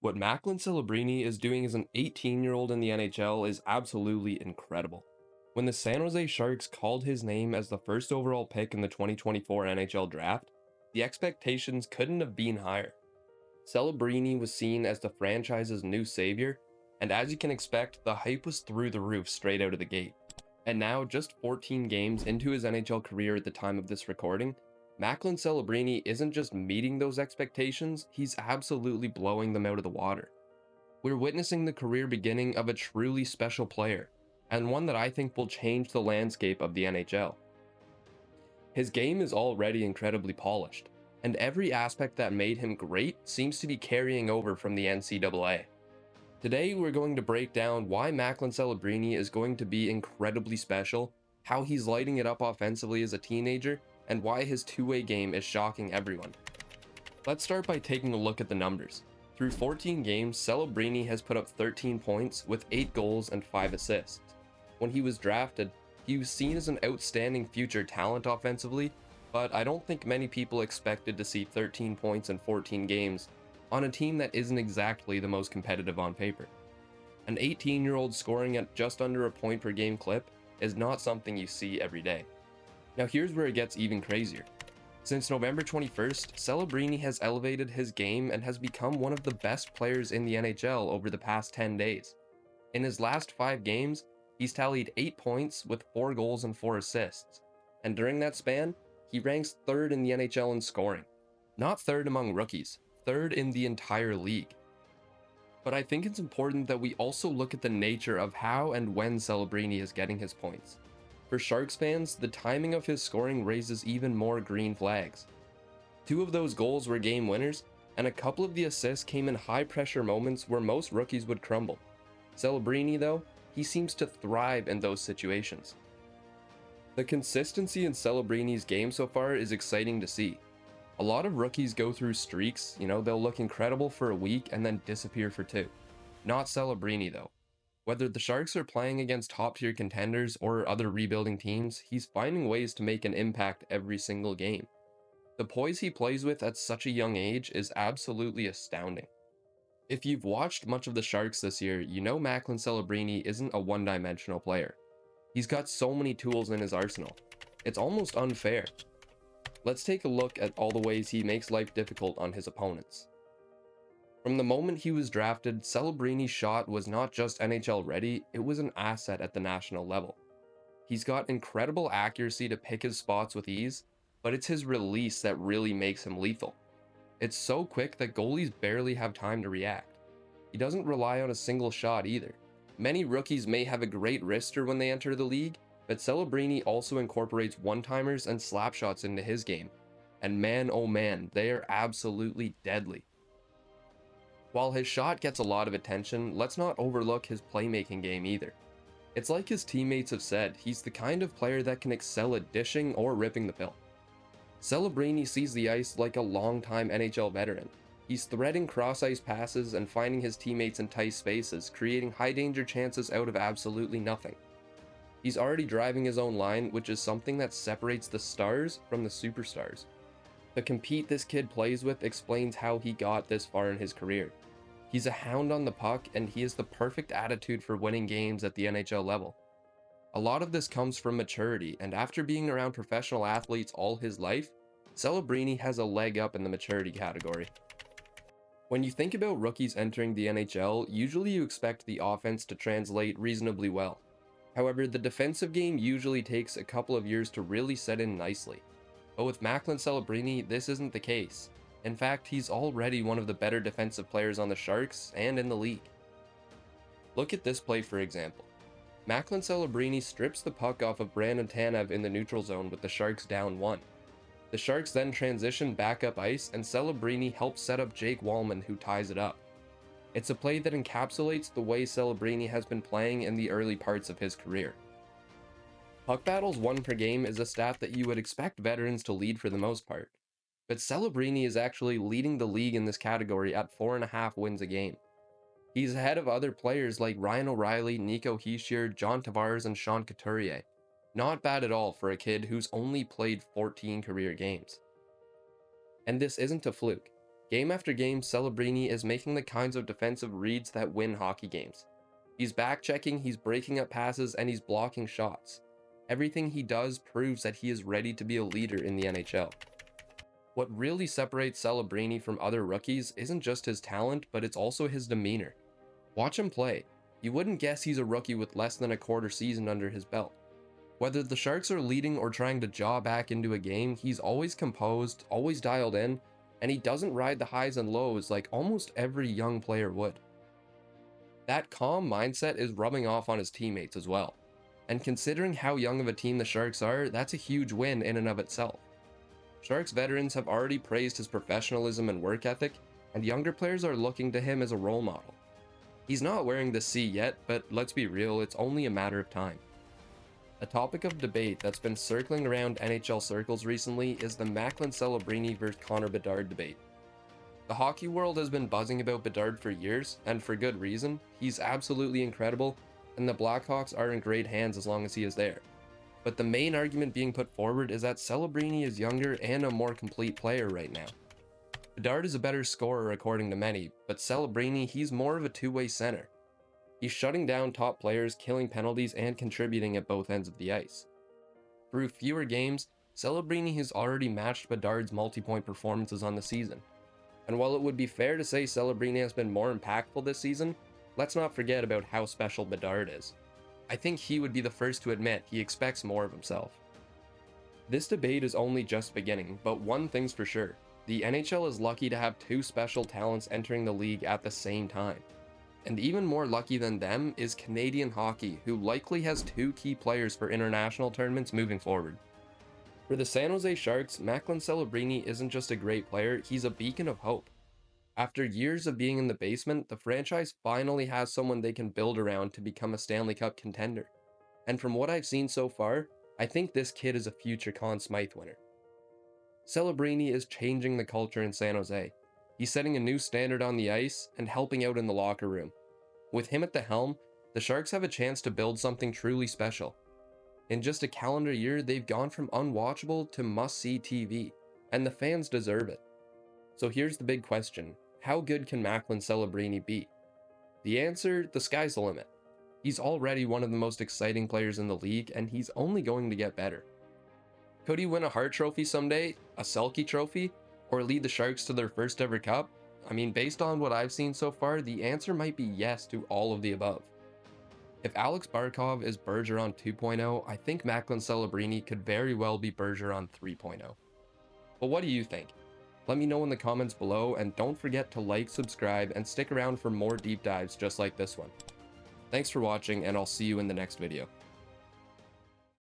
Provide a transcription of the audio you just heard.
What Macklin Celebrini is doing as an 18-year-old in the NHL is absolutely incredible. When the San Jose Sharks called his name as the first overall pick in the 2024 NHL draft, the expectations couldn't have been higher. Celebrini was seen as the franchise's new savior, and as you can expect, the hype was through the roof straight out of the gate. And now, just 14 games into his NHL career at the time of this recording, Macklin Celebrini isn't just meeting those expectations, he's absolutely blowing them out of the water. We're witnessing the career beginning of a truly special player, and one that I think will change the landscape of the NHL. His game is already incredibly polished, and every aspect that made him great seems to be carrying over from the NCAA. Today, we're going to break down why Macklin Celebrini is going to be incredibly special, how he's lighting it up offensively as a teenager, and why his two-way game is shocking everyone. Let's start by taking a look at the numbers. Through 14 games, Celebrini has put up 13 points with 8 goals and 5 assists. When he was drafted, he was seen as an outstanding future talent offensively, but I don't think many people expected to see 13 points in 14 games on a team that isn't exactly the most competitive on paper. An 18-year-old scoring at just under a point per game clip is not something you see every day. Now here's where it gets even crazier. Since November 21st, Celebrini has elevated his game and has become one of the best players in the NHL over the past 10 days. In his last 5 games, he's tallied 8 points with 4 goals and 4 assists, and during that span, he ranks 3rd in the NHL in scoring. Not 3rd among rookies, 3rd in the entire league. But I think it's important that we also look at the nature of how and when Celebrini is getting his points. For Sharks fans, the timing of his scoring raises even more green flags. 2 of those goals were game winners, and a couple of the assists came in high-pressure moments where most rookies would crumble. Celebrini, though, he seems to thrive in those situations. The consistency in Celebrini's game so far is exciting to see. A lot of rookies go through streaks, they'll look incredible for a week and then disappear for 2. Not Celebrini, though. Whether the Sharks are playing against top-tier contenders or other rebuilding teams, he's finding ways to make an impact every single game. The poise he plays with at such a young age is absolutely astounding. If you've watched much of the Sharks this year, you know Macklin Celebrini isn't a one-dimensional player. He's got so many tools in his arsenal. It's almost unfair. Let's take a look at all the ways he makes life difficult on his opponents. From the moment he was drafted, Celebrini's shot was not just NHL ready, it was an asset at the national level. He's got incredible accuracy to pick his spots with ease, but it's his release that really makes him lethal. It's so quick that goalies barely have time to react. He doesn't rely on a single shot either. Many rookies may have a great wrister when they enter the league, but Celebrini also incorporates one-timers and slap shots into his game. And man, oh man, they are absolutely deadly. While his shot gets a lot of attention, let's not overlook his playmaking game either. It's like his teammates have said, he's the kind of player that can excel at dishing or ripping the pill. Celebrini sees the ice like a long-time NHL veteran. He's threading cross-ice passes and finding his teammates in tight spaces, creating high-danger chances out of absolutely nothing. He's already driving his own line, which is something that separates the stars from the superstars. The compete this kid plays with explains how he got this far in his career. He's a hound on the puck, and he has the perfect attitude for winning games at the NHL level. A lot of this comes from maturity, and after being around professional athletes all his life, Celebrini has a leg up in the maturity category. When you think about rookies entering the NHL, usually you expect the offense to translate reasonably well. However, the defensive game usually takes a couple of years to really set in nicely. But with Macklin Celebrini, this isn't the case. In fact, he's already one of the better defensive players on the Sharks and in the league. Look at this play for example. Macklin Celebrini strips the puck off of Brandon Tanev in the neutral zone with the Sharks down 1. The Sharks then transition back up ice and Celebrini helps set up Jake Wallman, who ties it up. It's a play that encapsulates the way Celebrini has been playing in the early parts of his career. Puck battles won per game is a stat that you would expect veterans to lead for the most part, but Celebrini is actually leading the league in this category at 4.5 wins a game. He's ahead of other players like Ryan O'Reilly, Nico Hischier, John Tavares, and Sean Couturier. Not bad at all for a kid who's only played 14 career games. And this isn't a fluke. Game after game, Celebrini is making the kinds of defensive reads that win hockey games. He's back-checking, he's breaking up passes, and he's blocking shots. Everything he does proves that he is ready to be a leader in the NHL. What really separates Celebrini from other rookies isn't just his talent, but it's also his demeanor. Watch him play. You wouldn't guess he's a rookie with less than a quarter season under his belt. Whether the Sharks are leading or trying to jaw back into a game, he's always composed, always dialed in, and he doesn't ride the highs and lows like almost every young player would. That calm mindset is rubbing off on his teammates as well. And considering how young of a team the Sharks are, that's a huge win in and of itself. Sharks veterans have already praised his professionalism and work ethic, and younger players are looking to him as a role model. He's not wearing the C yet, but let's be real, it's only a matter of time. A topic of debate that's been circling around NHL circles recently is the Macklin Celebrini vs Connor Bedard debate. The hockey world has been buzzing about Bedard for years, and for good reason. He's absolutely incredible, and the Blackhawks are in great hands as long as he is there. But the main argument being put forward is that Celebrini is younger and a more complete player right now. Bedard is a better scorer according to many, but Celebrini, he's more of a two-way center. He's shutting down top players, killing penalties, and contributing at both ends of the ice. Through fewer games, Celebrini has already matched Bedard's multi-point performances on the season. And while it would be fair to say Celebrini has been more impactful this season, let's not forget about how special Bedard is. I think he would be the first to admit he expects more of himself. This debate is only just beginning, but one thing's for sure. The NHL is lucky to have two special talents entering the league at the same time. And even more lucky than them is Canadian hockey, who likely has two key players for international tournaments moving forward. For the San Jose Sharks, Macklin Celebrini isn't just a great player, he's a beacon of hope. After years of being in the basement, the franchise finally has someone they can build around to become a Stanley Cup contender. And from what I've seen so far, I think this kid is a future Conn Smythe winner. Celebrini is changing the culture in San Jose. He's setting a new standard on the ice and helping out in the locker room. With him at the helm, the Sharks have a chance to build something truly special. In just a calendar year, they've gone from unwatchable to must-see TV, and the fans deserve it. So here's the big question: how good can Macklin Celebrini be? The answer: the sky's the limit. He's already one of the most exciting players in the league, and he's only going to get better. Could he win a Hart Trophy someday, a Selke Trophy, or lead the Sharks to their first ever cup? I mean, based on what I've seen so far, the answer might be yes to all of the above. If Alex Barkov is Bergeron 2.0, I think Macklin Celebrini could very well be Bergeron 3.0. But what do you think? Let me know in the comments below, and don't forget to like, subscribe, and stick around for more deep dives just like this one. Thanks for watching, and I'll see you in the next video.